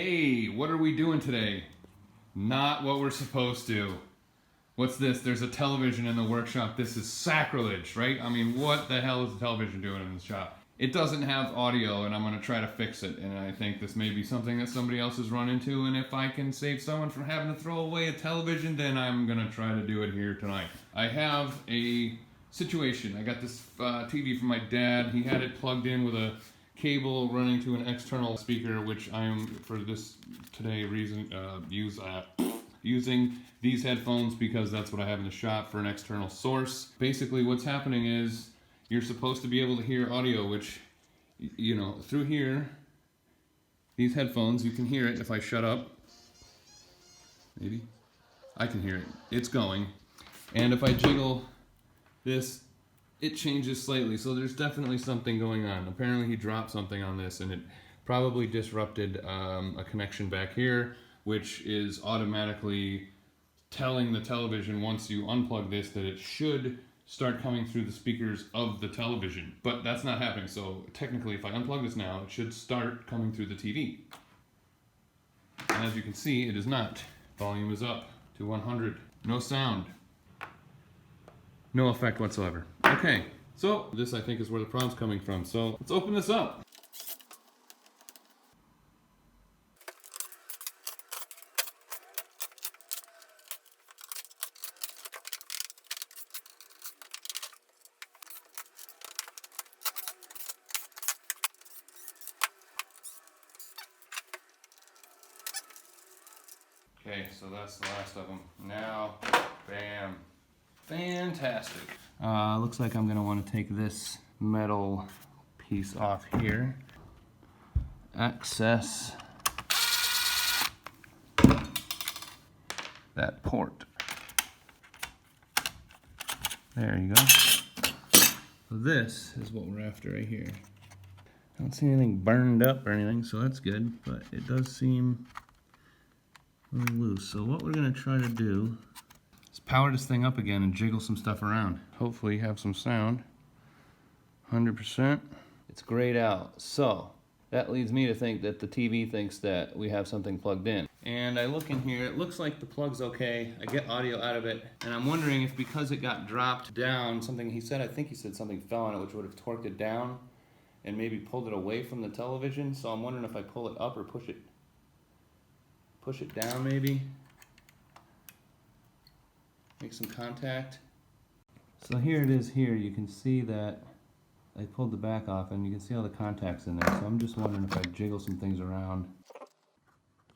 Hey, what are we doing today? Not what we're supposed to. What's this? There's a television in the workshop. This is sacrilege, right? I mean, what the hell is the television doing in the shop? It doesn't have audio, and I'm going to try to fix it. And I think this may be something that somebody else has run into, and if I can save someone from having to throw away a television, then I'm going to try to do it here tonight. I have a situation. I got this TV from my dad. He had it plugged in with a cable running to an external speaker, which I am, for this today reason, using these headphones because that's what I have in the shop for an external source. Basically what's happening is you're supposed to be able to hear audio, which, you know, through here, these headphones, you can hear it if I shut up. Maybe. I can hear it. It's going. And if I jiggle this, it changes slightly. So there's definitely something going on. Apparently he dropped something on this and it probably disrupted a connection back here, which is automatically telling the television once you unplug this that it should start coming through the speakers of the television. But that's not happening. So technically if I unplug this now, it should start coming through the TV. And as you can see, it is not. Volume is up to 100. No sound. No effect whatsoever. Okay, so this I think is where the problem's coming from. So let's open this up. Okay, so that's the last of them. Now, bam. Fantastic. Looks like I'm gonna want to take this metal piece off here. Access that port. There you go. So this is what we're after right here. I don't see anything burned up or anything, so that's good, but it does seem a little loose. So what we're gonna try to do is power this thing up again and jiggle some stuff around. Hopefully have some sound. 100%. It's grayed out. So that leads me to think that the TV thinks that we have something plugged in. And I look in here, it looks like the plug's okay. I get audio out of it. And I'm wondering if because it got dropped down, something he said, I think he said something fell on it, which would have torqued it down and maybe pulled it away from the television. So I'm wondering if I pull it up or push it down maybe. Make some contact. So here it is here. You can see that I pulled the back off and you can see all the contacts in there. So I'm just wondering if I jiggle some things around.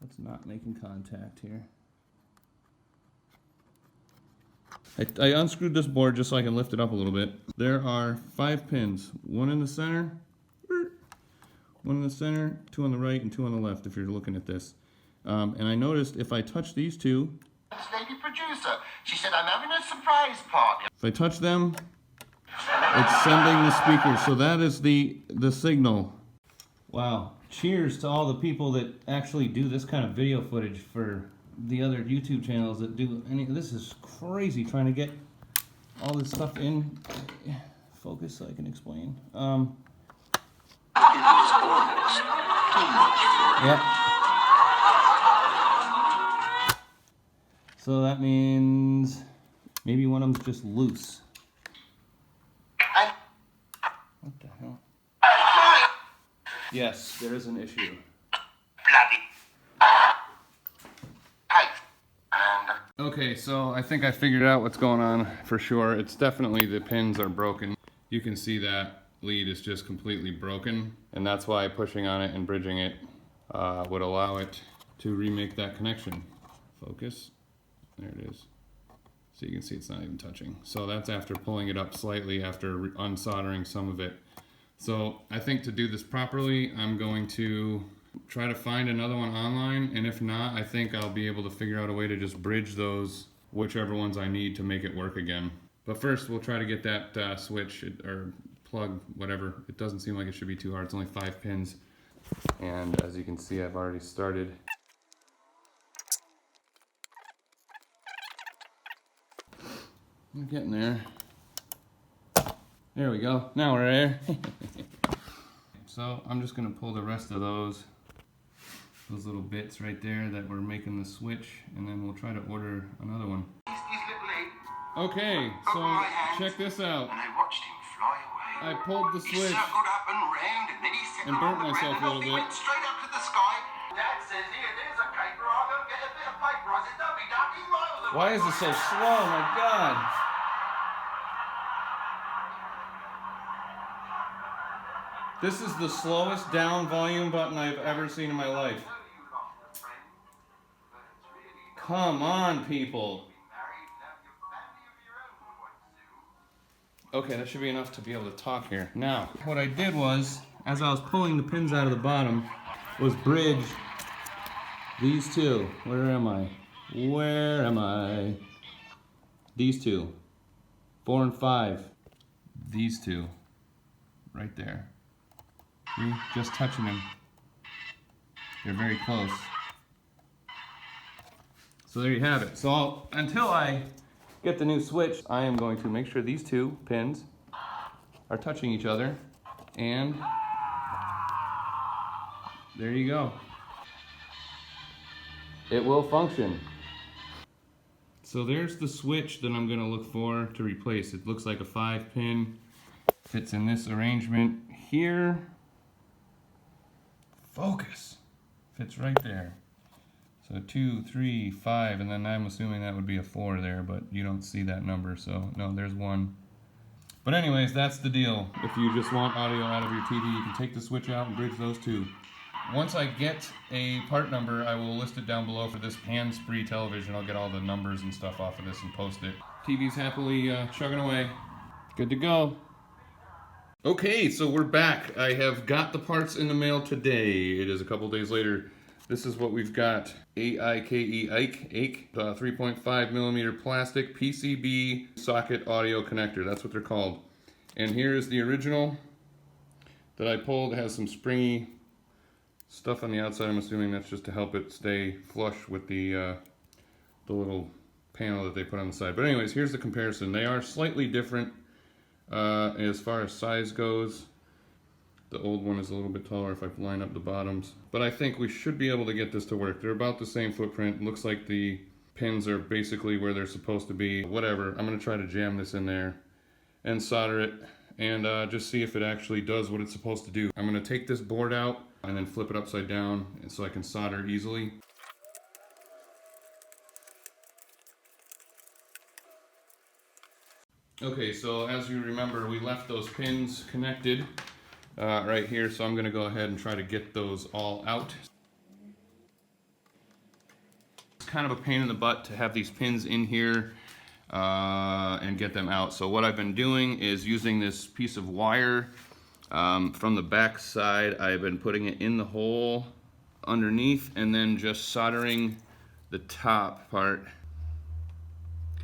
It's not making contact here. I unscrewed this board just so I can lift it up a little bit. There are 5 pins. One in the center, one in the center, 2 on the right and 2 on the left if you're looking at this. And I noticed if I touch these 2, this lady producer, she said, I'm having a surprise party. if I touch them, it's sending the speaker. So that is the signal. Wow. Cheers to all the people that actually do this kind of video footage for the other YouTube channels that do any. This is crazy trying to get all this stuff in focus so I can explain. Yeah. So that means maybe one of them's just loose. What the hell? Yes, there is an issue. Okay, so I think I figured out what's going on for sure. It's definitely the pins are broken. You can see that lead is just completely broken, and that's why pushing on it and bridging it would allow it to remake that connection. Focus. There it is. So you can see it's not even touching. So that's after pulling it up slightly after unsoldering some of it. So I think to do this properly, I'm going to try to find another one online, and if not, I think I'll be able to figure out a way to just bridge those, whichever ones I need to make it work again. But first, we'll try to get that switch or plug, whatever. It doesn't seem like it should be too hard. It's only 5 pins. And as you can see, I've already started. I'm getting there. There we go. Now we're there. So I'm just going to pull the rest of those those little bits right there that were making the switch, and then we'll try to order another one. Okay, so check this out. And I watched him fly away. I pulled the He switch circled up and round, and then he and settled burnt on the myself ground, a little and off he bit. went straight up to the sky. Dad says, here, there's a caper. I'll go get a bit of paper. I said, don't be daft, he's miles away. Why is it so slow? My God. This is the slowest down volume button I've ever seen in my life. Come on, people. Okay, that should be enough to be able to talk here. Now, what I did was, as I was pulling the pins out of the bottom, was bridge these two. Where am I? Where am I? These two. 4 and 5. These two. Right there. See? Just touching them. They're very close. So there you have it. So until I get the new switch, I am going to make sure these two pins are touching each other, and there you go. It will function. So there's the switch that I'm going to look for to replace. It looks like a 5-pin. Fits in this arrangement here. Focus. Fits right there. So 2, 3, 5, and then I'm assuming that would be a 4 there, but you don't see that number, so no, there's 1. But anyways, that's the deal. If you just want audio out of your TV, you can take the switch out and bridge those two. Once I get a part number, I will list it down below for this Hannspree television. I'll get all the numbers and stuff off of this and post it. TV's happily chugging away. Good to go. Okay, so we're back. I have got the parts in the mail today. It is a couple days later. This is what we've got. Aike 3.5 millimeter plastic PCB socket audio connector. That's what they're called. And here's the original that I pulled. It has some springy stuff on the outside. I'm assuming that's just to help it stay flush with the little panel that they put on the side. But anyways, here's the comparison. They are slightly different as far as size goes. The old one is a little bit taller if I line up the bottoms. But I think we should be able to get this to work. They're about the same footprint. Looks like the pins are basically where they're supposed to be. Whatever, I'm gonna try to jam this in there and solder it and just see if it actually does what it's supposed to do. I'm gonna take this board out and then flip it upside down so I can solder easily. Okay, so as you remember, we left those pins connected right here, so I'm going to go ahead and try to get those all out. It's kind of a pain in the butt to have these pins in here and get them out. So what I've been doing is using this piece of wire from the back side. I've been putting it in the hole underneath and then just soldering the top part.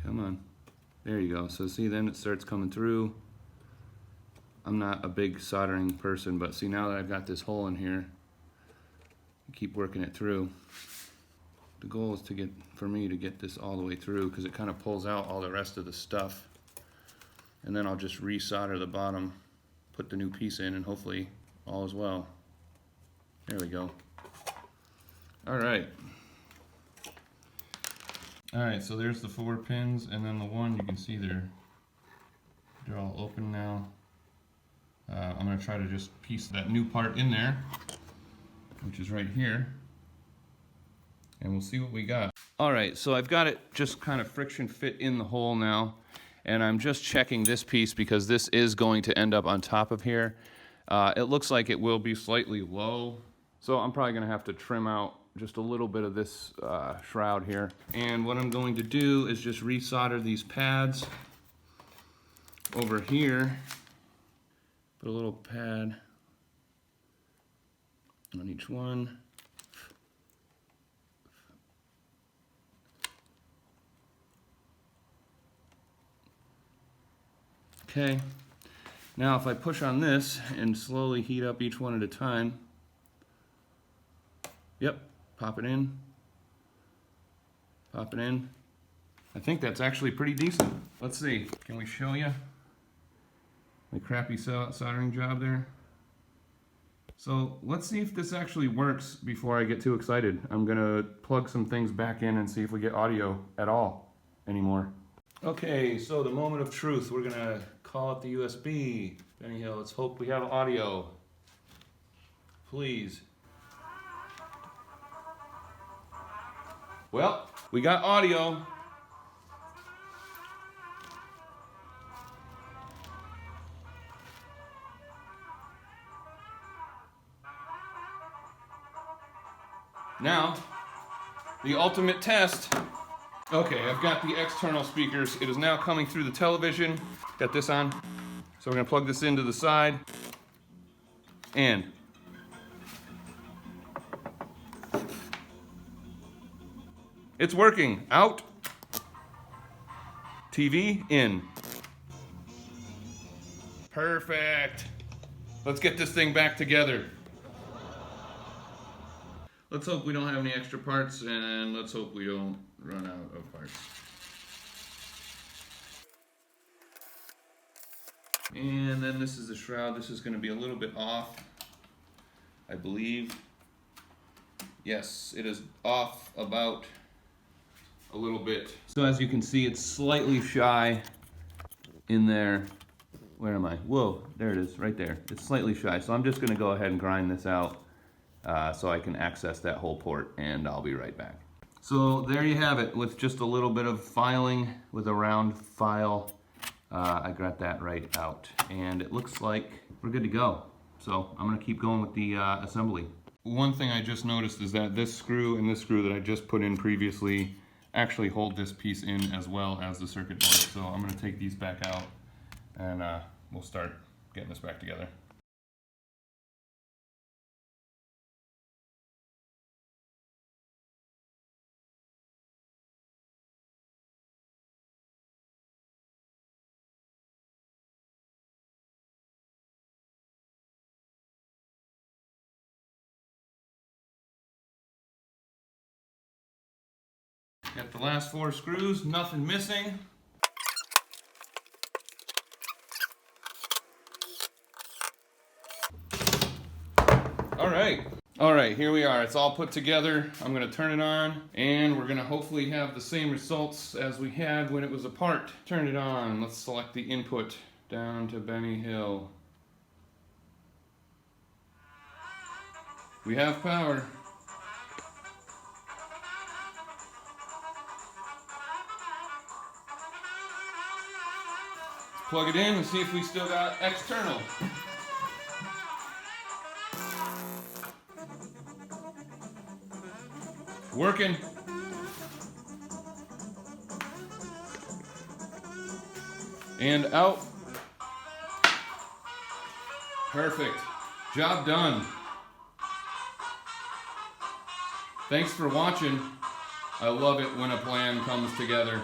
Come on. There you go. So see, then it starts coming through. I'm not a big soldering person, but see, now that I've got this hole in here, I keep working it through. The goal is for me to get this all the way through, because it kind of pulls out all the rest of the stuff. And then I'll just re-solder the bottom, put the new piece in, and hopefully all is well. There we go. All right. All right, so there's the 4 pins, and then the one, you can see they're all open now. I'm going to try to just piece that new part in there, which is right here, and we'll see what we got. All right, so I've got it just kind of friction fit in the hole now, and I'm just checking this piece because this is going to end up on top of here. It looks like it will be slightly low, so I'm probably going to have to trim out just a little bit of this shroud here. And what I'm going to do is just resolder these pads over here. Put a little pad on each one. Okay, now if I push on this and slowly heat up each one at a time, yep, pop it in, pop it in. I think that's actually pretty decent. Let's see, can we show you my crappy soldering job there? So let's see if this actually works before I get too excited. I'm gonna plug some things back in and see if we get audio at all anymore. Okay, so the moment of truth. We're gonna call up the USB. Benny Hill, let's hope we have audio. Please. Well, we got audio. Now, the ultimate test. Okay, I've got the external speakers. It is now coming through the television. Got this on. So we're gonna plug this into the side. And it's working. Out. TV in. Perfect. Let's get this thing back together. Let's hope we don't have any extra parts, and let's hope we don't run out of parts. And then this is the shroud. This is going to be a little bit off, I believe. Yes, it is off about a little bit. So as you can see, it's slightly shy in there. Where am I? Whoa, there it is, right there. It's slightly shy. So I'm just going to go ahead and grind this out so I can access that whole port, and I'll be right back. So there you have it, with just a little bit of filing with a round file. I got that right out, and it looks like we're good to go. So I'm going to keep going with the assembly. One thing I just noticed is that this screw and this screw that I just put in previously actually hold this piece in as well as the circuit board. So I'm going to take these back out, and we'll start getting this back together. Got the last 4 screws, nothing missing. All right, here we are. It's all put together. I'm gonna turn it on, and we're gonna hopefully have the same results as we had when it was apart. Turn it on. Let's select the input down to Benny Hill. We have power. Plug it in and see if we still got external. Working. And out. Perfect. Job done. Thanks for watching. I love it when a plan comes together.